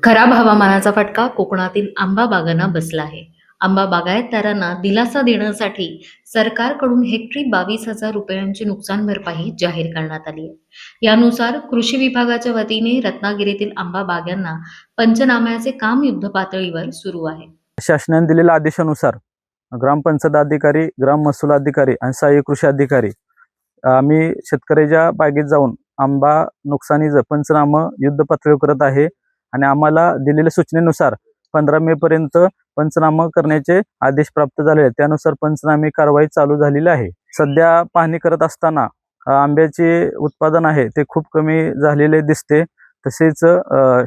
खराब हवामानाचा फटका कोकणातील आंबा बागांना बसला आहे. आंबा बागायतदारांना दिलासा देण्यासाठी सरकारकडून हेक्टरी 22,000 रुपयांची नुकसान भरपाई जाहीर करण्यात आली आहे. यानुसार कृषी विभागाच्या वतीने रत्नागिरीतील आंबा बागांना पंचनाम्याचे काम युद्धपातळीवर सुरू आहे. शासनाने दिलेल्या आदेशानुसार ग्रामपंचायत अधिकारी, ग्राम महसूल अधिकारी आणि सहाय्यक कृषी अधिकारी आम्ही शेतकऱ्याच्या बागेत जाऊन आंबा नुकसानीचं पंचनामा युद्ध पातळीवर करत आहे आणि आम्हाला दिलेल्या सूचनेनुसार 15 मे पर्यंत पंचनामा करण्याचे आदेश प्राप्त झाले. त्यानुसार पंचनामे कारवाई चालू झालेली आहे. सध्या पाहणी करत असताना आंब्याचे उत्पादन आहे ते खूप कमी झालेले दिसते. तसेच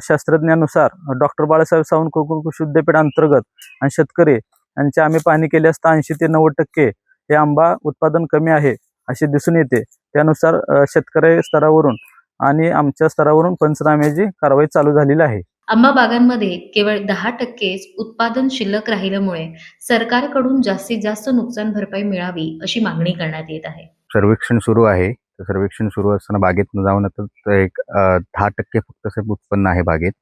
शास्त्रज्ञानुसार डॉक्टर बाळासाहेब सावंत कृषी विद्यापीठ अंतर्गत आणि शेतकरी यांची आम्ही पाहणी केली असता 80 ते 90% हे आंबा उत्पादन कमी आहे असे दिसून येते. त्यानुसार शेतकरी स्तरावरून आणि आमच्या स्तरावरून पंचनाम्याची कारवाई चालू झालेली आहे. आंबा बागांमध्ये केवळ 10%च उत्पादन शिल्लक राहिल्यामुळे सरकारकडून जास्तीत जास्त नुकसान भरपाई मिळावी अशी मागणी करण्यात येत आहे. सर्वेक्षण सुरू आहे. तर सर्वेक्षण सुरू असताना बागेत जाऊन तर एक 10% फक्त साहेब उत्पन्न आहे बागेत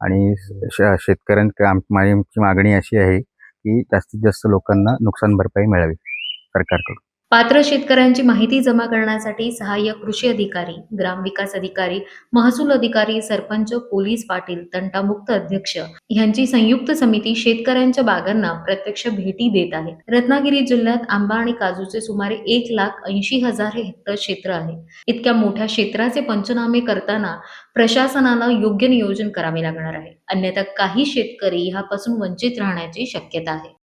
आणि शेतकऱ्यांची मागणी अशी आहे की जास्तीत जास्त लोकांना नुकसान भरपाई मिळावी सरकारकडून. पात्र शेतकऱ्यांची माहिती जमा करण्यासाठी सहाय्यक कृषी अधिकारी, ग्रामविकास अधिकारी, महसूल अधिकारी, सरपंच, पोलीस पाटील, तंटामुक्त अध्यक्ष यांची संयुक्त समिती शेतकऱ्यांच्या बागांना प्रत्यक्ष भेटी देत आहे. रत्नागिरी जिल्ह्यात आंबा आणि काजूचे सुमारे 1,80,000 हेक्टर क्षेत्र आहे. इतक्या मोठ्या क्षेत्राचे पंचनामे करताना प्रशासनाला योग्य नियोजन करावे लागणार आहे. अन्यथा काही शेतकरी ह्यापासून वंचित राहण्याची शक्यता आहे.